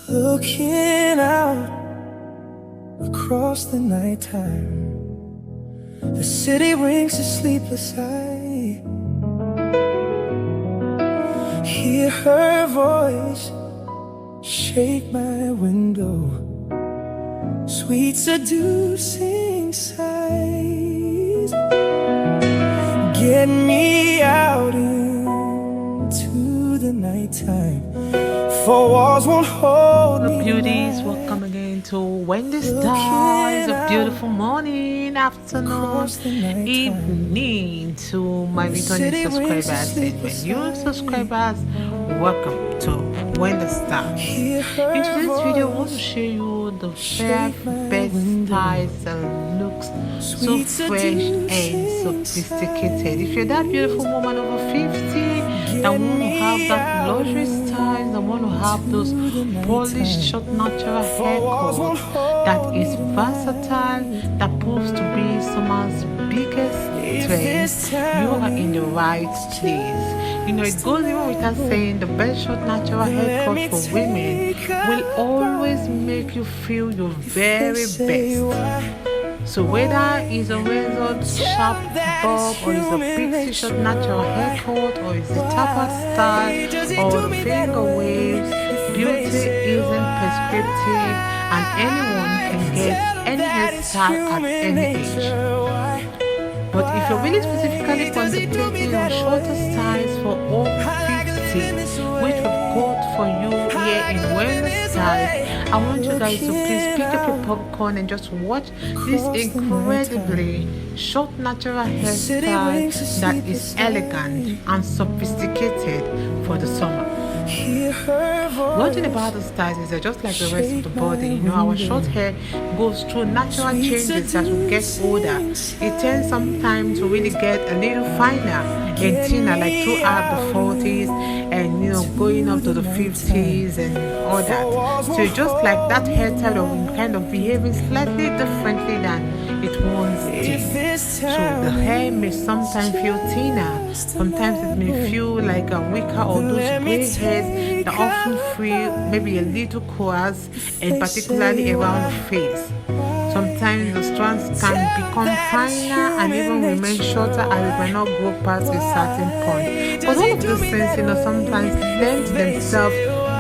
Looking out across the nighttime, the city rings a sleepless eye. Hear her voice shake my window, sweet seducing sighs. Get me out into the nighttime, for walls won't hold me. Beauties, welcome again to Wendy Styles. A beautiful morning, afternoon, evening to my returning subscribers and my new subscribers. Welcome to Wendy Styles. In today's video, I want to show you the best styles and looks so fresh and sophisticated. If you're that beautiful woman over 50 that want to have that luxury style, that want to have those polished short natural haircut that is versatile, that proves to be summer's biggest trend, you are in the right place. You know, it goes even without saying, the best short natural haircut for women will always make you feel your very best. So whether it's a razor sharp bob, or it's a Pixie short natural haircut, or it's the tapered style, or the finger waves, beauty isn't prescriptive and anyone can get any hairstyle at any age. But if you're really specifically concentrating on shorter styles for over 50, which we've got for you here in Women Hairstyles, I want you guys to please pick up your popcorn and just watch this incredibly short natural hairstyle that is elegant and sophisticated for the summer. One thing about the styles is that just like the rest of the body, you know, our short hair goes through natural changes as we get older. It tends sometimes to really get a little finer and thinner, like throughout the 40s and, you know, going up to the 50s and all that. So it's just like that hairstyle of kind of behaving slightly differently than it once did. So the hair may sometimes feel thinner, sometimes it may feel like a weaker, or those gray hairs that often feel maybe a little coarse, and particularly around the face. Sometimes the strands can become finer and even remain shorter as it may not grow past a certain point. But all of these things, you know, sometimes lend themselves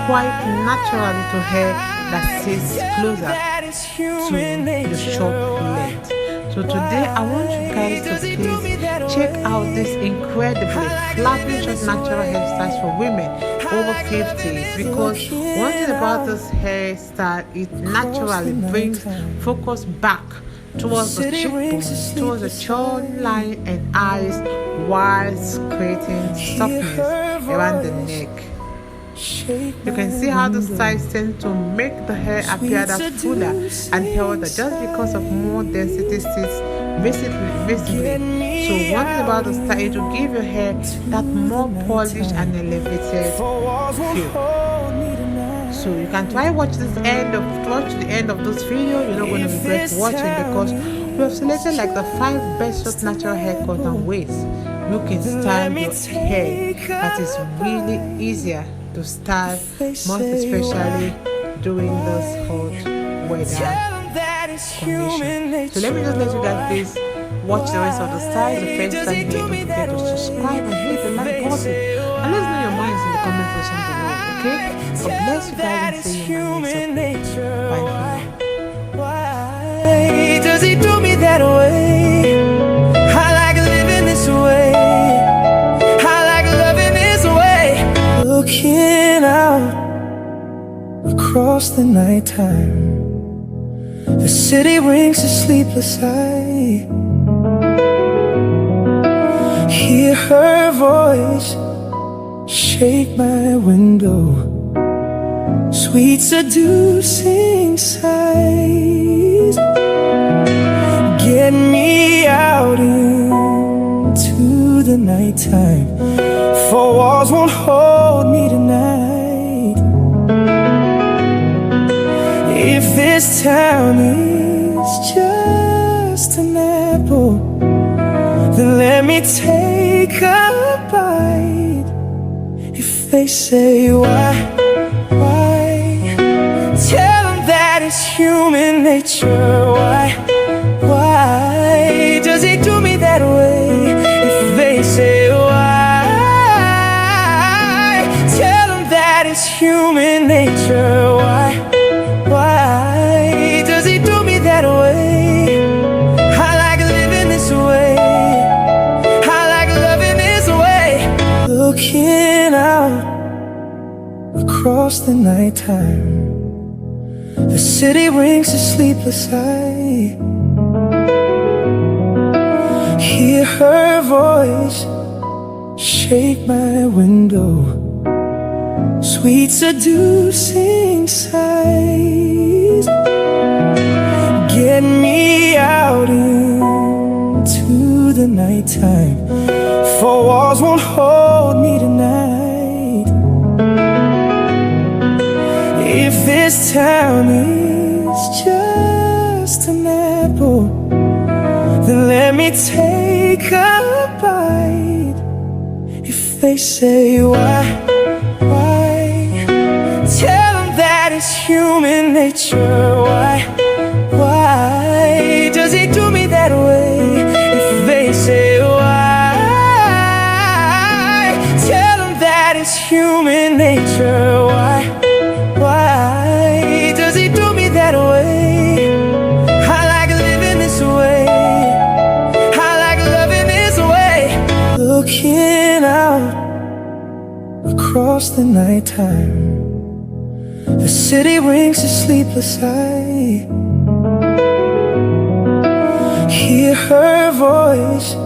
quite naturally to hair that sits closer to the short length. So today I want you guys to please check out this incredibly flattering short natural hairstyles for women over 50s, because one thing about this hairstyle, it naturally brings focus back towards the cheekbones, towards the jawline and eyes, while creating softness around the neck. You can see how the styles tend to make the hair appear that fuller and healthier just because of more density sits visibly. So one thing about the style, it will give your hair that more polished and elevated feel. So you can try watch the end of this video. You're not going to regret watching, because we have selected like the 5 best short natural haircut and ways you can style your hair that is really easier to style, most especially during this hot weather condition. So let me just let you guys please watch the rest of the styles. The first time here, don't forget to subscribe and hit the like button, and let us know your minds in the comment section below. Okay? God bless you guys and see you in my next episode. Bye for now. Why does he do me that way? I like living this way. I like loving this way. Looking out across the nighttime, the city rings a sleepless eye. Hear her voice shake my window, sweet seducing sighs. Get me out into the nighttime, for walls won't hold me tonight. If this town is just an apple, then let me take a bite. If they say why human nature. Why does he do me that way? If they say why, tell him that it's human nature. Why does he do me that way? I like living this way. I like loving this way. Looking out across the nighttime, the city rings a sleepless eye. Hear her voice shake my window, sweet seducing sighs. Get me out into the nighttime, for walls won't hold me tonight. If this town is just an apple, then let me take a bite. If they say why, tell them that it's human nature. Why does he do me that way? If they say why, tell them that it's human nature. Why does he do me that way? I like living this way. I like loving this way. Looking out across the nighttime, the city rings a sleepless eye. Hear her voice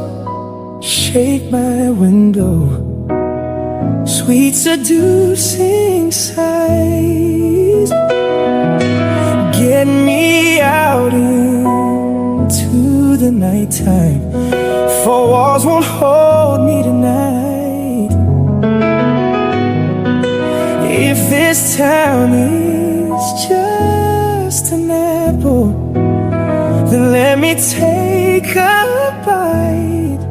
shake my window, sweet seducing sighs. Get me out into the nighttime, for walls won't hold me tonight. If this town is just an apple, then let me take a bite.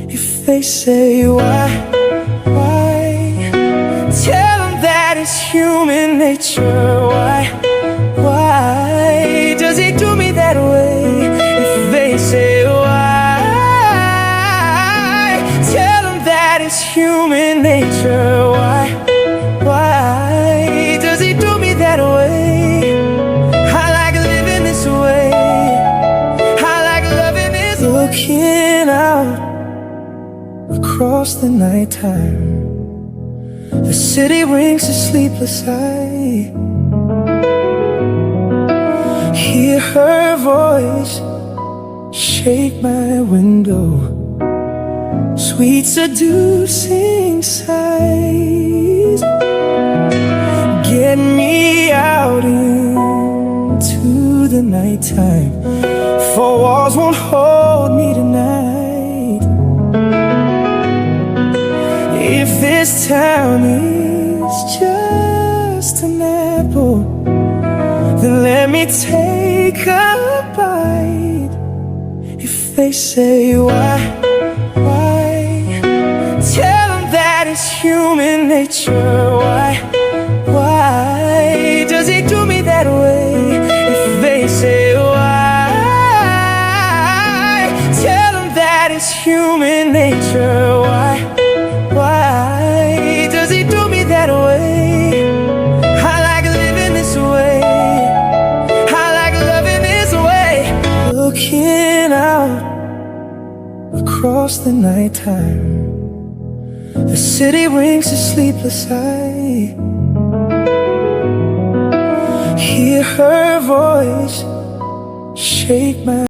If they say why, tell them that it's human nature. Why does he do me that way? If they say why, tell them that it's human nature. Why does he do me that way? I like living this way. I like loving this way. Looking out across the nighttime, the city rings a sleepless eye. Hear her voice shake my window, sweet seducing sighs. Get me out into the nighttime, for walls won't hold me tonight. If this town is just an apple, then let me take a bite. If they say why, tell them that it's human nature. Why does he do me that way? If they say why, tell them that it's human nature. Why does he do me that way? I like living this way. I like loving this way. Looking out across the nighttime, the city rings a sleepless eye. Hear her voice shake my